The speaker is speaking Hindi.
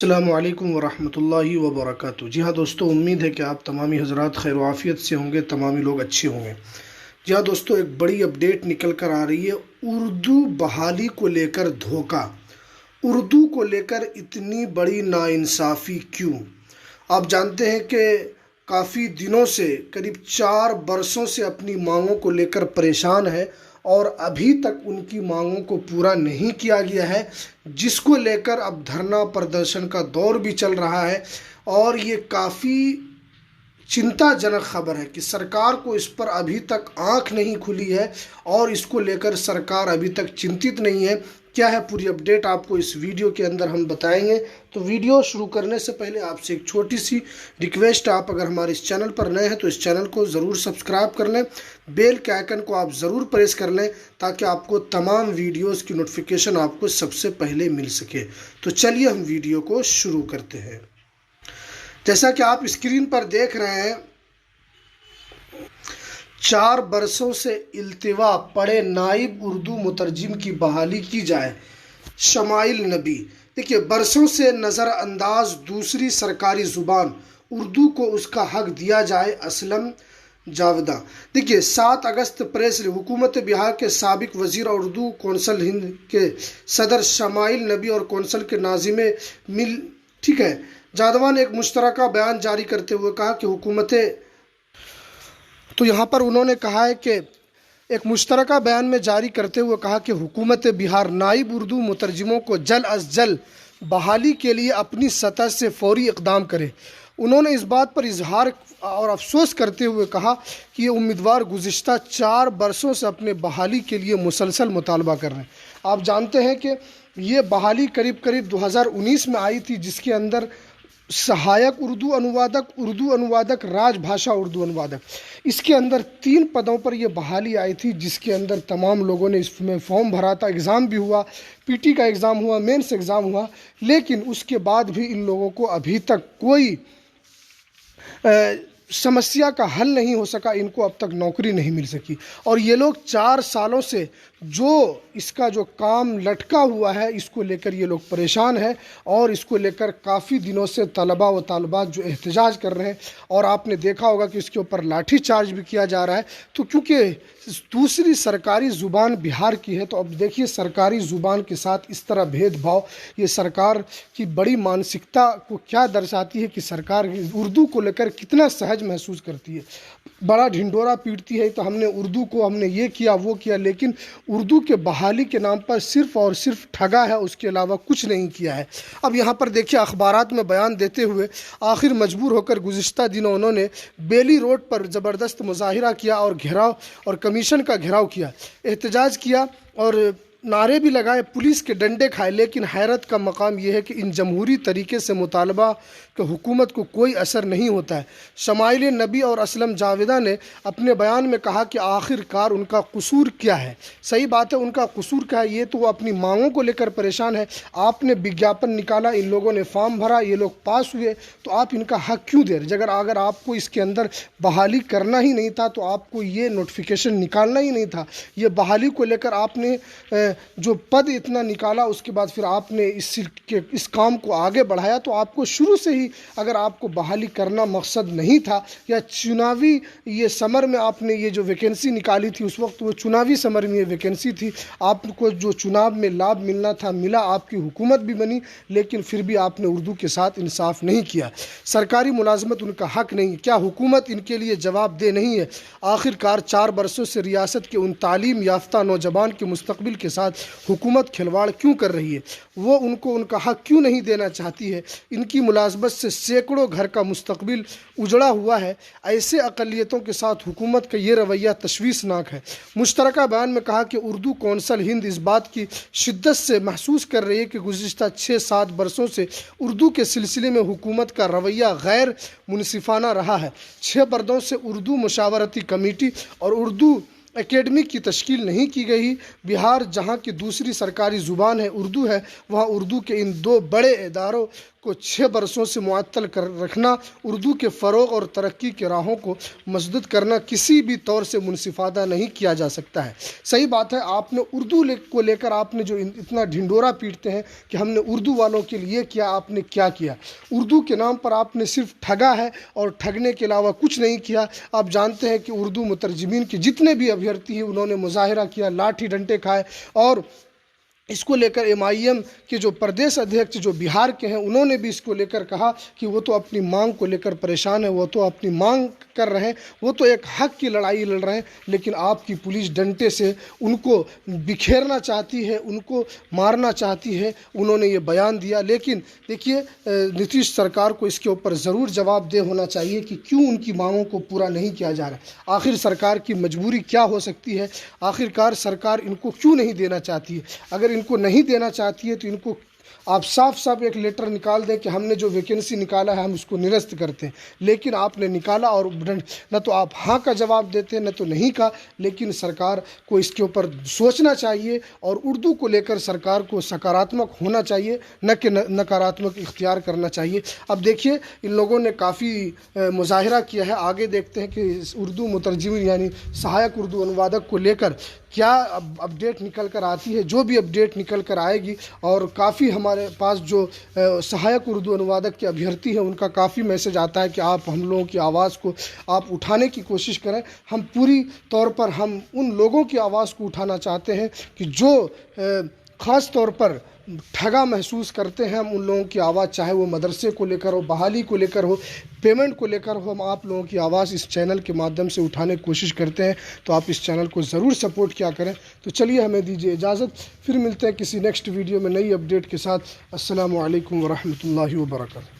अस्सलामुअलैकुम वरहमतुल्लाहि वबरकातुहू। जी हाँ दोस्तों, उम्मीद है कि आप तमामी हज़रात खैर आफ़ियत से होंगे, तमामी लोग अच्छे होंगे। जी हाँ दोस्तों, एक बड़ी अपडेट निकल कर आ रही है। उर्दू बहाली को लेकर धोखा। उर्दू को लेकर इतनी बड़ी नाइंसाफ़ी क्यों? आप जानते हैं कि काफ़ी दिनों से, करीब 4 बरसों से अपनी मांगों को लेकर परेशान है और अभी तक उनकी मांगों को पूरा नहीं किया गया है, जिसको लेकर अब धरना प्रदर्शन का दौर भी चल रहा है। और ये काफ़ी चिंताजनक खबर है कि सरकार को इस पर अभी तक आंख नहीं खुली है और इसको लेकर सरकार अभी तक चिंतित नहीं है। क्या है पूरी अपडेट आपको इस वीडियो के अंदर हम बताएंगे। तो वीडियो शुरू करने से पहले आपसे एक छोटी सी रिक्वेस्ट, आप अगर हमारे इस चैनल पर नए हैं तो इस चैनल को ज़रूर सब्सक्राइब कर लें, बेल के आइकन को आप ज़रूर प्रेस कर लें ताकि आपको तमाम वीडियोज़ की नोटिफिकेशन आपको सबसे पहले मिल सके। तो चलिए हम वीडियो को शुरू करते हैं। जैसा कि आप स्क्रीन पर देख रहे हैं, 4 बरसों से इल्तिवा पड़े नाइब उर्दू मुतरजिम की बहाली की जाए। शमाइल नबी, देखिए, बरसों से नज़रअंदाज दूसरी सरकारी ज़ुबान उर्दू को उसका हक दिया जाए। असलम जावेदा, देखिए, 7 अगस्त प्रेस हुकूमत बिहार के साबिक वज़ीर और उर्दू कौंसल हिंद के सदर शमाइल नबी और कौंसल के नाज़िम मिल जादवा ने एक मुश्तरका बयान जारी करते हुए कहा कि उन्होंने कहा है कि एक मुश्तरका बयान में जारी करते हुए कहा कि हुकूमत बिहार नाइब उर्दू मुतरजिमों को जल्द अज जल्द बहाली के लिए अपनी सतह से फौरी इक़दाम करे। उन्होंने इस बात पर इजहार और अफसोस करते हुए कहा कि ये उम्मीदवार गुज़िश्ता 4 बरसों से अपने बहाली के लिए मुसलसल मुतालबा कर रहे हैं। आप जानते हैं कि ये बहाली करीब 2019 में आई थी, जिसके अंदर सहायक उर्दू अनुवादक, राजभाषा उर्दू अनुवादक, इसके अंदर 3 पदों पर यह बहाली आई थी, जिसके अंदर तमाम लोगों ने इसमें फॉर्म भरा था। एग्ज़ाम भी हुआ, पीटी का एग्ज़ाम हुआ, मेंस एग्ज़ाम हुआ, लेकिन उसके बाद भी इन लोगों को अभी तक कोई समस्या का हल नहीं हो सका, इनको अब तक नौकरी नहीं मिल सकी। और ये लोग 4 सालों से जो इसका जो काम लटका हुआ है, इसको लेकर ये लोग परेशान हैं और इसको लेकर काफ़ी दिनों से तलबा व तालिबात जो एहतजाज कर रहे हैं। और आपने देखा होगा कि इसके ऊपर लाठी चार्ज भी किया जा रहा है। तो क्योंकि दूसरी सरकारी ज़ुबान बिहार की है, तो अब देखिए सरकारी ज़ुबान के साथ इस तरह भेदभाव, ये सरकार की बड़ी मानसिकता को क्या दर्शाती है कि सरकार उर्दू को लेकर कितना सहज महसूस करती है। बड़ा ढिंढोरा पीटती है तो हमने ये किया वो किया, लेकिन उर्दू के बहाली के नाम पर सिर्फ़ और सिर्फ ठगा है, उसके अलावा कुछ नहीं किया है। अब यहाँ पर देखिए, अखबारात में बयान देते हुए आखिर मजबूर होकर गुज़िश्ता दिनों उन्होंने बेली रोड पर ज़बरदस्त मुजाहिरा किया और घेराव और कमीशन का घेराव किया, एहतजाज किया और नारे भी लगाए, पुलिस के डंडे खाए। लेकिन हैरत का मकाम यह है कि इन जमहूरी तरीके से मुतालबा के हुकूमत को कोई असर नहीं होता है। शमाइल नबी और असलम जावेदा ने अपने बयान में कहा कि आखिरकार उनका कसूर क्या है। सही बात है, उनका कसूर क्या है? ये तो वो अपनी मांगों को लेकर परेशान है। आपने विज्ञापन निकाला, इन लोगों ने फॉर्म भरा, ये लोग पास हुए, तो आप इनका हक क्यों दे रहे? अगर आपको इसके अंदर बहाली करना ही नहीं था तो आपको ये नोटिफिकेशन निकालना ही नहीं था। ये बहाली को लेकर आपने जो पद इतना निकाला, उसके बाद फिर आपने इस काम को आगे बढ़ाया। तो आपको शुरू से ही अगर आपको बहाली करना मकसद नहीं था, या चुनावी ये समर में आपने ये जो वैकेंसी निकाली थी, उस वक्त वो चुनावी समर में ये वैकेंसी थी, आपको जो चुनाव में लाभ मिलना था मिला, आपकी हुकूमत भी बनी, लेकिन फिर भी आपने उर्दू के साथ इंसाफ नहीं किया। सरकारी मुलाजमत उनका हक नहीं, क्या हुकूमत इनके लिए जवाबदेह नहीं है? आखिरकार 4 बरसों से रियासत के उन तालीम याफ्ता नौजवान के मुस्तकबिल के साथ हुकूमत खिलवाड़ क्यों कर रही है? वो उनको उनका हक क्यों नहीं देना चाहती है? इनकी मुलाजमत से सैकड़ों घर का मुस्तकबिल उजड़ा हुआ है। ऐसे अक़लियतों के साथ हुकूमत का ये रवैया तशवीशनाक है। मुश्तरका बयान में कहा कि उर्दू कौंसल हिंद इस बात की शिद्दत से महसूस कर रही है कि गुज़िश्ता 6-7 बरसों से उर्दू के सिलसिले में हुकूमत का रवैया गैर मुनसिफाना रहा है। 6 बरसों से उर्दू मुशावरती कमेटी और उर्दू एकेडमी की तश्कील नहीं की गई। बिहार जहाँ की दूसरी सरकारी ज़ुबान है उर्दू है, वहाँ उर्दू के इन 2 बड़े इदारों को 6 बरसों से मुअत्तल कर रखना, उर्दू के फ़रोग़ और तरक्की के राहों को मसदूद करना किसी भी तौर से मुनसिफादा नहीं किया जा सकता है। सही बात है, आपने उर्दू को लेकर आपने जो इतना ढिंडोरा पीटते हैं कि हमने उर्दू वालों के लिए किया, आपने क्या किया? उर्दू के नाम पर आपने सिर्फ ठगा है और ठगने के अलावा कुछ नहीं किया। आप जानते हैं कि उर्दू मुतरजमीन के जितने भी अभ्यर्थी हैं उन्होंने मुजाहिरा किया, लाठी डंडे खाए, और इसको लेकर MIM के जो प्रदेश अध्यक्ष जो बिहार के हैं उन्होंने भी इसको लेकर कहा कि वो तो अपनी मांग को लेकर परेशान है, वो तो अपनी मांग कर रहे हैं, वो तो एक हक की लड़ाई लड़ रहे हैं, लेकिन आपकी पुलिस डंडे से उनको बिखेरना चाहती है, उनको मारना चाहती है। उन्होंने ये बयान दिया। लेकिन देखिए, नीतीश सरकार को इसके ऊपर ज़रूर जवाबदेह होना चाहिए कि क्यों उनकी मांगों को पूरा नहीं किया जा रहा है। आखिर सरकार की मजबूरी क्या हो सकती है? आखिरकार सरकार इनको क्यों नहीं देना चाहती है? अगर इनको नहीं देना चाहती है तो इनको आप साफ साफ एक लेटर निकाल दें कि हमने जो वैकेंसी निकाला है हम उसको निरस्त करते हैं। लेकिन आपने निकाला और न तो आप हाँ का जवाब देते हैं न तो नहीं का। लेकिन सरकार को इसके ऊपर सोचना चाहिए और उर्दू को लेकर सरकार को सकारात्मक होना चाहिए, न कि नकारात्मक इख्तियार करना चाहिए। अब देखिए, इन लोगों ने काफ़ी मुजाहिरा किया है। आगे देखते हैं कि उर्दू मुतरजमिन यानी सहायक उर्दू अनुवादक को लेकर क्या अपडेट निकल कर आती है। जो भी अपडेट निकल कर आएगी, और काफ़ी हमारे पास जो सहायक उर्दू अनुवादक के अभ्यर्थी हैं उनका काफ़ी मैसेज आता है कि आप हम लोगों की आवाज़ को आप उठाने की कोशिश करें। हम पूरी तौर पर हम उन लोगों की आवाज़ को उठाना चाहते हैं कि जो ख़ास तौर पर ठगा महसूस करते हैं। हम उन लोगों की आवाज़, चाहे वो मदरसे को लेकर हो, बहाली को लेकर हो, पेमेंट को लेकर हो, हम आप लोगों की आवाज़ इस चैनल के माध्यम से उठाने की कोशिश करते हैं। तो आप इस चैनल को ज़रूर सपोर्ट किया करें। तो चलिए, हमें दीजिए इजाज़त, फिर मिलते हैं किसी नेक्स्ट वीडियो में नई अपडेट के साथ। अस्सलामु अलैकुम वरहमतुल्लाहि वबरकातुहू।